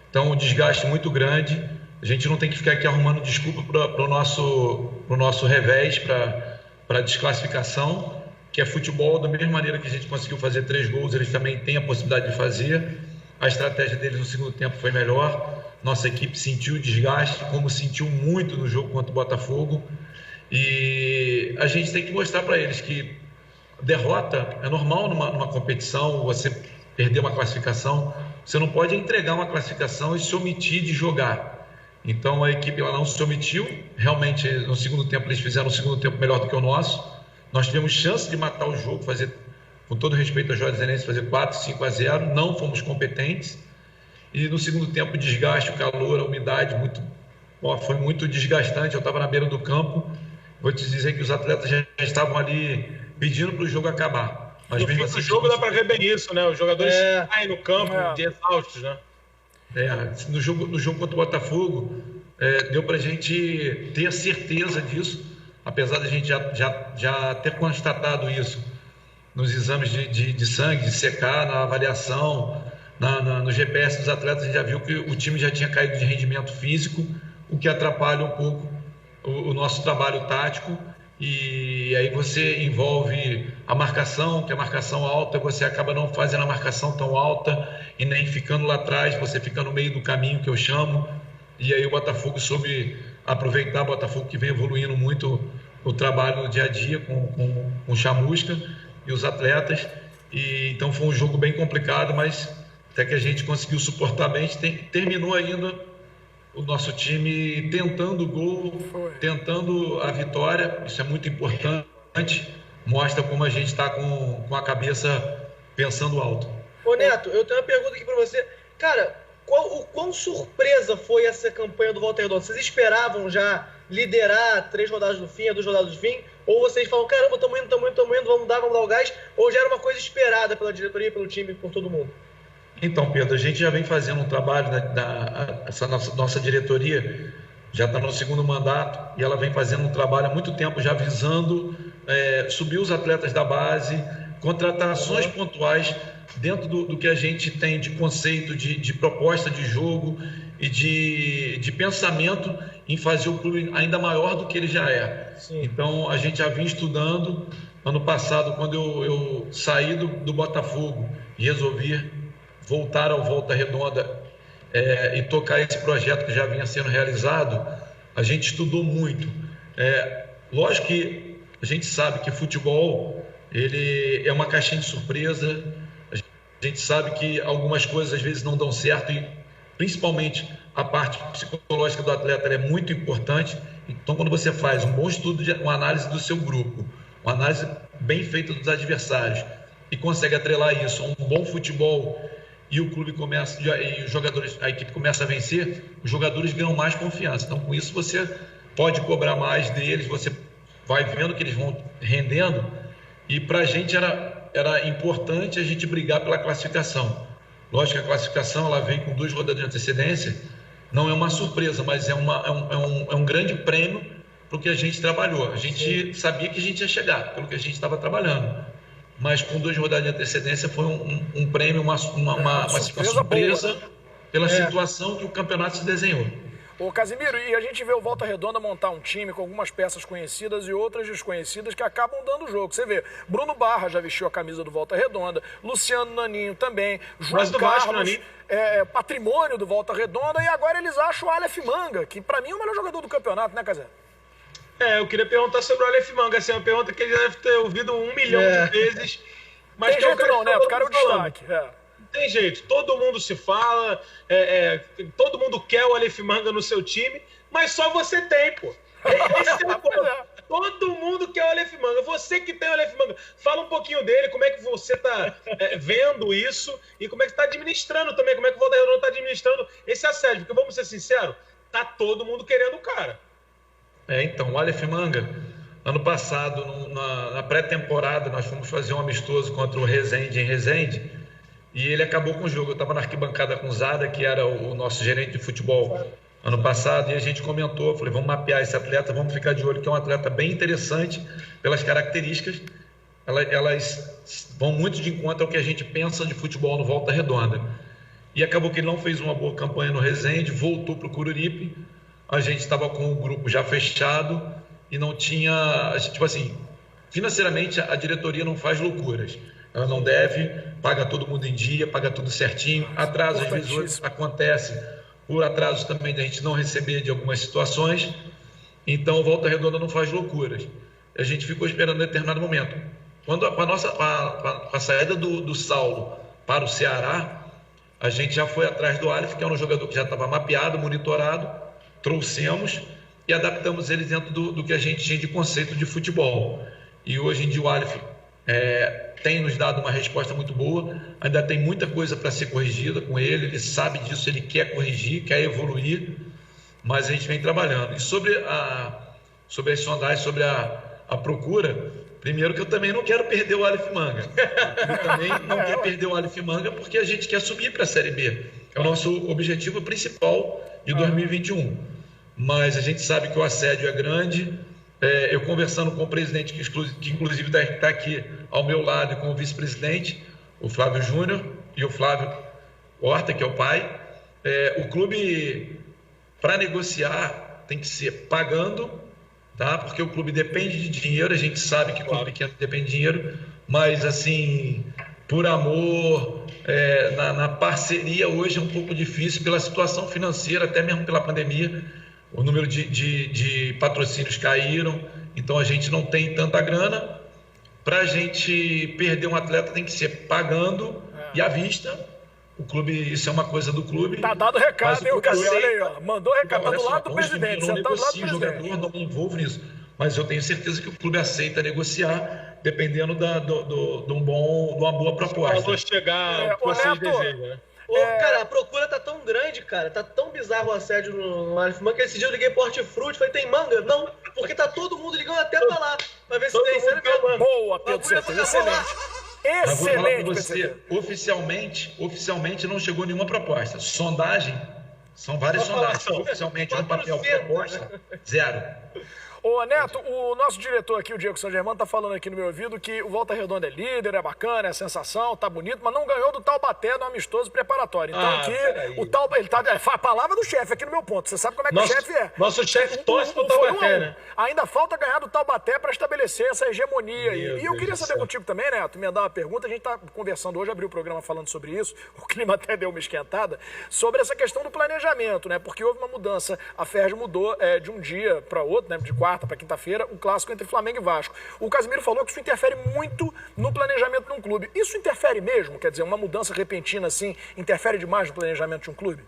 Então, um desgaste muito grande. A gente não tem que ficar aqui arrumando desculpa para o nosso revés, para a desclassificação, que é futebol. Da mesma maneira que a gente conseguiu fazer 3 gols, eles também têm a possibilidade de fazer. A estratégia deles no segundo tempo foi melhor. Nossa equipe sentiu o desgaste, como sentiu muito no jogo contra o Botafogo. E a gente tem que mostrar para eles que derrota é normal numa competição, você perder uma classificação. Você não pode entregar uma classificação e se omitir de jogar. Então a equipe ela não se omitiu. Realmente, no segundo tempo, eles fizeram um segundo tempo melhor do que o nosso. Nós tivemos chance de matar o jogo, fazer, com todo respeito a Juazeirense, fazer 4-5-0. Não fomos competentes. E no segundo tempo, o desgaste, o calor, a umidade, foi muito desgastante. Eu estava na beira do campo. Vou te dizer que os atletas já estavam ali pedindo para o jogo acabar. Mas mesmo assim, o jogo dá para ver bem isso, né? Os jogadores saem no campo de exaustos, né? No jogo contra o Botafogo, deu para a gente ter a certeza disso, apesar da gente já ter constatado isso nos exames de sangue, de secar, na avaliação, no GPS dos atletas. A gente já viu que o time já tinha caído de rendimento físico, o que atrapalha um pouco o nosso trabalho tático. E aí você envolve a marcação, que a marcação alta, você acaba não fazendo a marcação tão alta e nem ficando lá atrás, você fica no meio do caminho, que eu chamo. E aí o Botafogo soube aproveitar, o Botafogo que vem evoluindo muito o trabalho no dia a dia com o Chamusca e os atletas. E então foi um jogo bem complicado, mas até que a gente conseguiu suportar bem. A gente terminou ainda o nosso time tentando o gol, tentando a vitória. Isso é muito importante, mostra como a gente está com a cabeça pensando alto. Ô Neto, eu tenho uma pergunta aqui para você. Cara, quão surpresa foi essa campanha do Volta Redonda? Vocês esperavam já liderar 3 rodadas do fim, 2 rodadas do fim? Ou vocês falam, caramba, estamos indo, vamos dar o gás? Ou já era uma coisa esperada pela diretoria, pelo time, por todo mundo? Então, Pedro, a gente já vem fazendo um trabalho, essa nossa diretoria já está no 2º mandato, e ela vem fazendo um trabalho há muito tempo já visando subir os atletas da base, contratações pontuais dentro do que a gente tem de conceito, de proposta de jogo e de pensamento em fazer o clube ainda maior do que ele já é. Sim. Então, a gente já vinha estudando. Ano passado, quando eu saí do Botafogo e resolvi voltar ao Volta Redonda e tocar esse projeto que já vinha sendo realizado, a gente estudou muito. Lógico que a gente sabe que futebol ele é uma caixinha de surpresa. A gente sabe que algumas coisas às vezes não dão certo e principalmente a parte psicológica do atleta é muito importante. Então, quando você faz um bom estudo, uma análise do seu grupo, uma análise bem feita dos adversários e consegue atrelar isso a um bom futebol e o clube começa, e os jogadores, a equipe começa a vencer, os jogadores ganham mais confiança. Então, com isso, você pode cobrar mais deles, você vai vendo que eles vão rendendo. E para a gente era importante a gente brigar pela classificação. Lógico que a classificação ela veio com 2 rodadas de antecedência, não é uma surpresa, mas é um grande prêmio para o que a gente trabalhou. A gente sabia que a gente ia chegar, pelo que a gente estava trabalhando. Mas com 2 rodadas de antecedência foi um prêmio, uma surpresa boa, né? Pela situação que o campeonato se desenhou. Ô Casimiro, e a gente vê o Volta Redonda montar um time com algumas peças conhecidas e outras desconhecidas que acabam dando o jogo. Você vê, Bruno Barra já vestiu a camisa do Volta Redonda, Luciano Naninho também, João Carlos, patrimônio do Volta Redonda, e agora eles acham o Aleph Manga, que pra mim é o melhor jogador do campeonato, né, Casé? Eu queria perguntar sobre o Aleph Manga, assim, é uma pergunta que ele deve ter ouvido 1 milhão de vezes. Mas tem jeito não, Neto, o cara é o destaque. Tem jeito, todo mundo se fala, todo mundo quer o Aleph Manga no seu time, mas só você tem, pô. Esse é o ponto. Todo mundo quer o Aleph Manga. Você que tem o Aleph Manga, fala um pouquinho dele, como é que você está vendo isso e como é que está administrando também, como é que o Volta Redonda está administrando esse assédio, porque vamos ser sinceros, tá todo mundo querendo o cara. Então, o Aleph Manga, ano passado, na pré-temporada, nós fomos fazer um amistoso contra o Resende em Resende, e ele acabou com o jogo. Eu estava na arquibancada com o Zada, que era o nosso gerente de futebol ano passado, e a gente comentou, falei, vamos mapear esse atleta, vamos ficar de olho, que é um atleta bem interessante pelas características, elas vão muito de encontro ao que a gente pensa de futebol no Volta Redonda. E acabou que ele não fez uma boa campanha no Resende, voltou para o Coruripe, a gente estava com o grupo já fechado e não tinha, tipo assim, financeiramente a diretoria não faz loucuras. Ela não deve, paga todo mundo em dia, paga tudo certinho. Atraso, às vezes, acontece por atraso também da gente não receber de algumas situações. Então, o Volta Redonda não faz loucuras. A gente ficou esperando um determinado momento. Quando a saída do Saulo para o Ceará, a gente já foi atrás do Aleph, que é um jogador que já estava mapeado, monitorado, trouxemos e adaptamos ele dentro do que a gente tinha de conceito de futebol. E hoje em dia o Aleph tem nos dado uma resposta muito boa, ainda tem muita coisa para ser corrigida com ele, ele sabe disso, ele quer corrigir, quer evoluir, mas a gente vem trabalhando. E sobre as sondagens, sobre a procura, primeiro que eu também não quero perder o Aleph Manga. Eu também não quero perder o Aleph Manga porque a gente quer subir para a Série B. É o nosso objetivo principal de 2021. Mas a gente sabe que o assédio é grande. Eu conversando com o presidente, que inclusive está aqui ao meu lado, e com o vice-presidente, o Flávio Júnior, e o Flávio Horta, que é o pai, o clube, para negociar, tem que ser pagando, tá? Porque o clube depende de dinheiro, a gente sabe que o clube pequeno depende de dinheiro, mas assim, por amor, na parceria hoje é um pouco difícil pela situação financeira, até mesmo pela pandemia. O número de patrocínios caíram, então a gente não tem tanta grana. Para a gente perder um atleta tem que ser pagando e à vista, o clube, isso é uma coisa do clube. Tá dado recado, hein, o Casinho? Olha aí, ó. Mandou recado, tá do lado do presidente, não sentado do lado do negocio presidente. jogador, não me envolvo nisso. Mas eu tenho certeza que o clube aceita negociar, dependendo de uma boa proposta. Vou chegar o que vocês desejam, né? Cara, a procura tá tão grande, cara, tá tão bizarro o assédio no Aleph Manga, que esse dia eu liguei pro Hortifruti, falei, tem manga? Não, porque tá todo mundo ligando até pra lá, pra ver se tem, sério mesmo. Boa, Pedro Certeza, excelente. Mas vou falar Excelente, pra você, oficialmente não chegou nenhuma proposta. Sondagem, são várias sondagens. Oficialmente no papel proposta, 0. Ô, Neto, o nosso diretor aqui, o Diego San Germano, tá falando aqui no meu ouvido que o Volta Redonda é líder, é bacana, é sensação, tá bonito, mas não ganhou do Taubaté no amistoso preparatório. Então aqui, o Taubaté, ele tá... a palavra do chefe aqui no meu ponto. Você sabe como é que o chefe é. Nosso chefe torce pro Taubaté, né? Ainda falta ganhar do Taubaté para estabelecer essa hegemonia aí. E eu queria saber contigo também, Neto, me dar uma pergunta. A gente tá conversando hoje, abriu o programa falando sobre isso, o clima até deu uma esquentada, sobre essa questão do planejamento, né? Porque houve uma mudança, a Ferj mudou de um dia para outro, né? De quarta para quinta-feira, o clássico entre Flamengo e Vasco. O Casimiro falou que isso interfere muito no planejamento de um clube. Isso interfere mesmo? Quer dizer, uma mudança repentina assim, interfere demais no planejamento de um clube?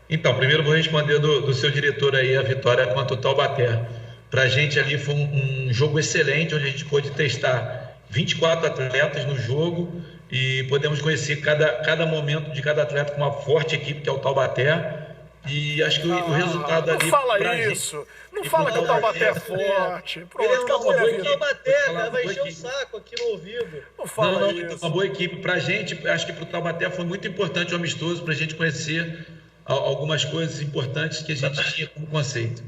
Então, primeiro vou responder do seu diretor aí, a vitória contra o Taubaté. Pra gente ali foi um jogo excelente, onde a gente pôde testar 24 atletas no jogo e podemos conhecer cada momento de cada atleta com uma forte equipe, que é o Taubaté. E acho que o resultado ali... Não fala isso. Não fala que o Taubaté é forte. Pronto, Ele é uma boa acabou. equipe. Taubaté, cara, vai encher o saco aqui no ouvido. Não fala Não, isso. uma boa equipe. Pra gente, acho que pro Taubaté foi muito importante o amistoso, pra gente conhecer algumas coisas importantes que a gente tinha como conceito.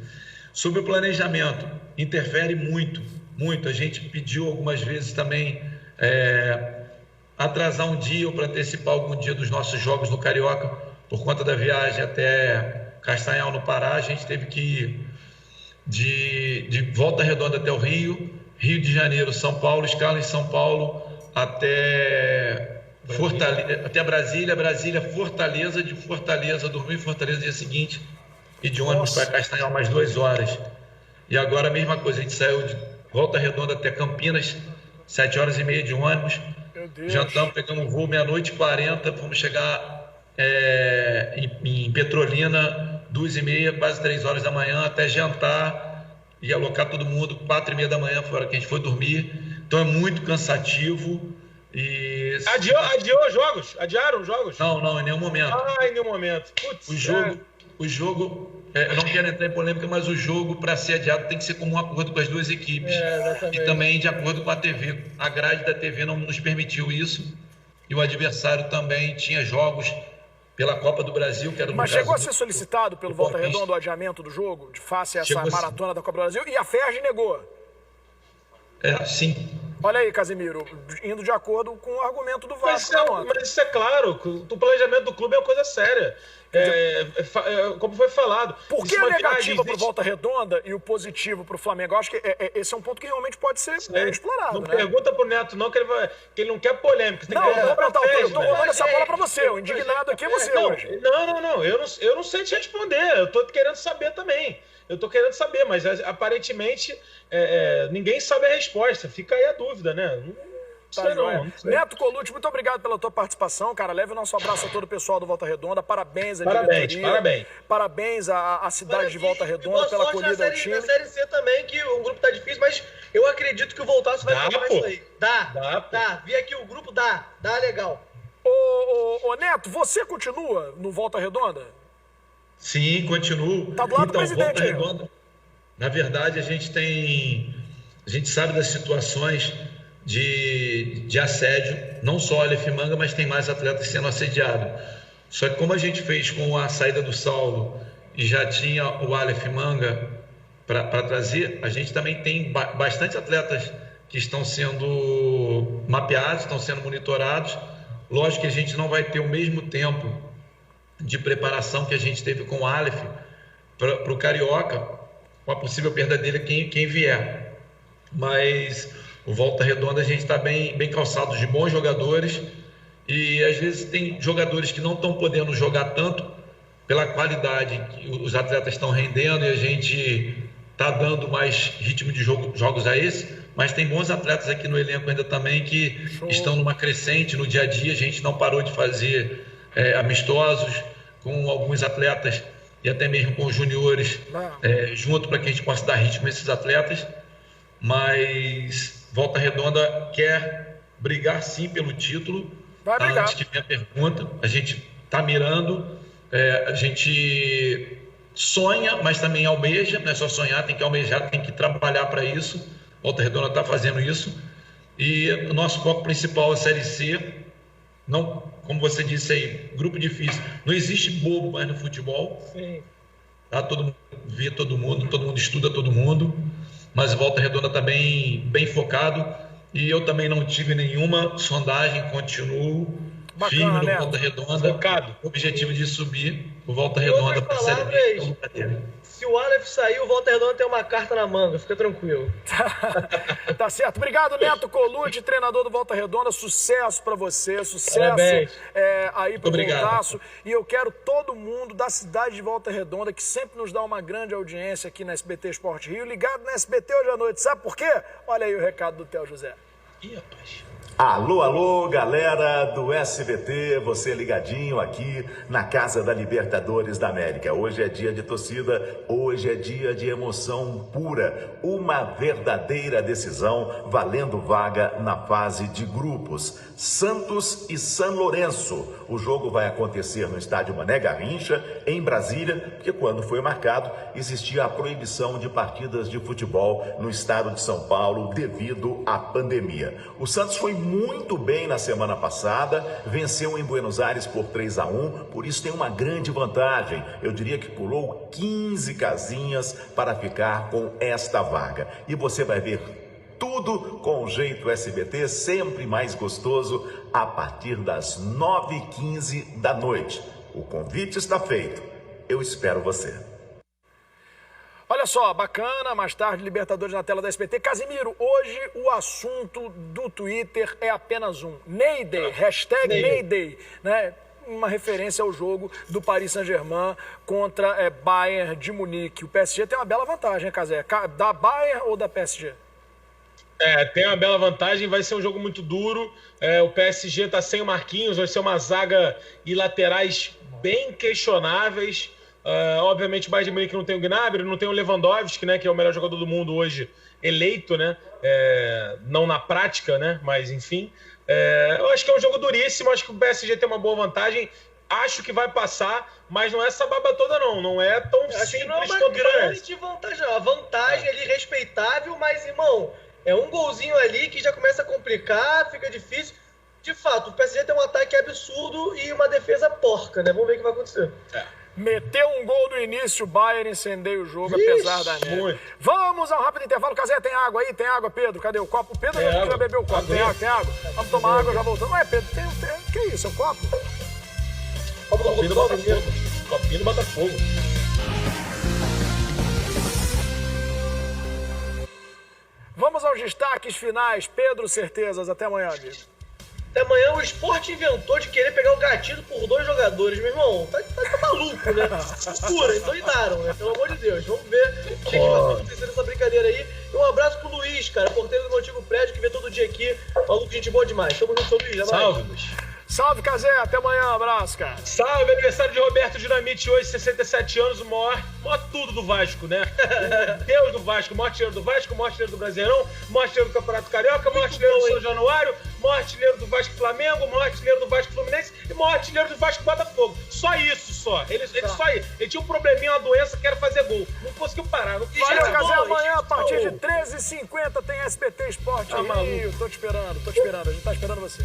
Sobre o planejamento, interfere muito, muito. A gente pediu algumas vezes também atrasar um dia ou para antecipar algum dia dos nossos jogos no Carioca, por conta da viagem até Castanhal, no Pará. A gente teve que ir de Volta Redonda até o Rio, Rio de Janeiro, São Paulo, escala em São Paulo até Fortaleza, até Brasília, Fortaleza, de Fortaleza, dormir em Fortaleza no dia seguinte e de ônibus para Castanhal mais 2 horas. E agora a mesma coisa, a gente saiu de Volta Redonda até Campinas, 7h30 de ônibus, jantamos, pegamos um voo 00:40, fomos chegar em Petrolina, 2h30, quase 3 horas da manhã, até jantar e alocar todo mundo, 4h30 da manhã, foi a hora que a gente foi dormir. Então é muito cansativo. E... Adiou os jogos? Adiaram os jogos? Não, em nenhum momento. Em nenhum momento. Putz, o jogo, eu não quero entrar em polêmica, mas o jogo, para ser adiado, tem que ser comum acordo com as duas equipes. E também de acordo com a TV. A grade da TV não nos permitiu isso. E o adversário também tinha jogos pela Copa do Brasil, que era do Mas Brasil, chegou a ser solicitado pelo Volta Redonda o adiamento do jogo, de face a essa maratona da Copa do Brasil, e a Ferj negou. Sim. Olha aí, Casimiro, indo de acordo com o argumento do Vasco. Mas isso é claro, o planejamento do clube é uma coisa séria. Como foi falado. Por que a negativa para o Volta Redonda e o positivo para o Flamengo? Eu acho que esse é um ponto que realmente pode ser explorado. Não né? Pergunta pro Neto, não, que ele não quer polêmica. Não, eu tô rolando essa bola para você. O indignado aqui é você hoje. Não. Eu não sei te responder. Eu tô querendo saber também. Eu tô querendo saber, mas aparentemente ninguém sabe a resposta. Fica aí a dúvida, né? Não sei. Neto Colucci, muito obrigado pela tua participação, cara. Leve o nosso abraço a todo o pessoal do Volta Redonda. Parabéns à diretoria. Parabéns à cidade de Volta Redonda pela acolhida ao time. Na Série C também, que o grupo tá difícil, mas eu acredito que o Voltaço vai tomar isso aí. Dá. Vi aqui o grupo, dá legal. Ô, Neto, você continua no Volta Redonda? Sim, continuo. Tá do lado do presidente. Volta Redonda, na verdade, a gente sabe das situações de assédio, não só o Aleph Manga, mas tem mais atletas sendo assediados. Só que como a gente fez com a saída do Saulo e já tinha o Aleph Manga para trazer, a gente também tem bastante atletas que estão sendo mapeados, estão sendo monitorados. Lógico que a gente não vai ter o mesmo tempo de preparação que a gente teve com o Aleph para o Carioca, com a possível perda dele quem vier. Mas o Volta Redonda a gente está bem calçado de bons jogadores e às vezes tem jogadores que não estão podendo jogar tanto pela qualidade que os atletas estão rendendo e a gente está dando mais ritmo de jogos a esse, mas tem bons atletas aqui no elenco ainda também que estão numa crescente no dia a dia. A gente não parou de fazer amistosos com alguns atletas e até mesmo com os juniores junto, para que a gente possa dar ritmo a esses atletas. Mas Volta Redonda quer brigar sim pelo título. Vai brigar. Antes que venha a pergunta, a gente está mirando, a gente sonha, mas também almeja. Não é só sonhar, tem que almejar, tem que trabalhar para isso. Volta Redonda está fazendo isso. E o nosso foco principal é a Série C. Não, como você disse aí, grupo difícil. Não existe bobo mais no futebol. Sim. Tá? Todo mundo vê todo mundo estuda todo mundo. Mas Volta Redonda está bem focado. E eu também não tive nenhuma sondagem, continuo firme no Volta Redonda. Focado. O objetivo de subir o Volta Redonda para a Série B. Se o Aleph sair, o Volta Redonda tem uma carta na manga, fica tranquilo. Tá certo. Obrigado, Neto Colucci, treinador do Volta Redonda. Sucesso pra você, sucesso aí pro Voltaço. E eu quero todo mundo da cidade de Volta Redonda, que sempre nos dá uma grande audiência aqui na SBT Esporte Rio, ligado na SBT hoje à noite. Sabe por quê? Olha aí o recado do Theo José. Ih, rapaz. Alô, alô, galera do SBT, você ligadinho aqui na Casa da Libertadores da América. Hoje é dia de torcida, hoje é dia de emoção pura, uma verdadeira decisão valendo vaga na fase de grupos. Santos e São Lourenço. O jogo vai acontecer no estádio Mané Garrincha, em Brasília, porque quando foi marcado existia a proibição de partidas de futebol no estado de São Paulo devido à pandemia. O Santos foi muito bem na semana passada, venceu em Buenos Aires por 3-1, por isso tem uma grande vantagem. Eu diria que pulou 15 casinhas para ficar com esta vaga. E você vai ver tudo com o jeito SBT, sempre mais gostoso, a partir das 9h15 da noite. O convite está feito. Eu espero você. Olha só, bacana, mais tarde, Libertadores na tela da SBT. Casimiro, hoje o assunto do Twitter é apenas um. Neyday, hashtag Neyday, né? Uma referência ao jogo do Paris Saint-Germain contra Bayern de Munique. O PSG tem uma bela vantagem, né, Casé? Da Bayern ou da PSG? Tem uma bela vantagem, vai ser um jogo muito duro. O PSG está sem o Marquinhos, vai ser uma zaga e laterais bem questionáveis. Obviamente o Bayern de Munique não tem o Gnabry, não tem o Lewandowski, né, que é o melhor jogador do mundo hoje, eleito, né, não na prática, né, mas enfim. Eu acho que é um jogo duríssimo, acho que o PSG tem uma boa vantagem, acho que vai passar, mas não é essa baba toda não é tão simples não é uma quanto grande vantagem, a vantagem ali respeitável, mas irmão, é um golzinho ali que já começa a complicar, fica difícil. De fato, o PSG tem um ataque absurdo e uma defesa porca, né, vamos ver o que vai acontecer. Meteu um gol no início, o Bayern incendeia o jogo, apesar da neve. Muito. Vamos ao rápido intervalo. Casé, tem água aí? Tem água, Pedro? Cadê o copo? O Pedro já bebeu o copo. Tem água? Vamos tomar água, já voltamos. Ué, Pedro, que isso? É um copo? Copinho do Botafogo. Copinho do Botafogo. Vamos aos destaques finais. Pedro, certezas. Até amanhã, amigo. Até amanhã o Sport inventou de querer pegar o gatilho por 2 jogadores. Meu irmão, tá maluco, né? Loucura, endoidaram, né? Pelo amor de Deus. Vamos ver o que vai acontecer nessa brincadeira aí. E um abraço pro Luiz, cara, porteiro do meu antigo prédio, que vê todo dia aqui. Maluco, gente boa demais. Tamo junto, Luiz. Salve, Luiz. Salve, Casé. Até amanhã. Abraço, cara. Salve, aniversário de Roberto Dinamite hoje, 67 anos, o maior tudo do Vasco, né? O Deus do Vasco, o maior artilheiro do Vasco, o maior artilheiro do Brasileirão, o maior artilheiro do Campeonato Carioca, o maior artilheiro do São Januário, o maior artilheiro do Vasco Flamengo, o maior artilheiro do Vasco Fluminense e o maior artilheiro do Vasco Botafogo. Só isso, só. Ele tinha um probleminha, uma doença que era fazer gol. Não conseguiu parar. Não quis. Valeu, Casé. Amanhã, a partir de 13h50, tem SBT Esporte Rio. Tô te esperando. A gente tá esperando você.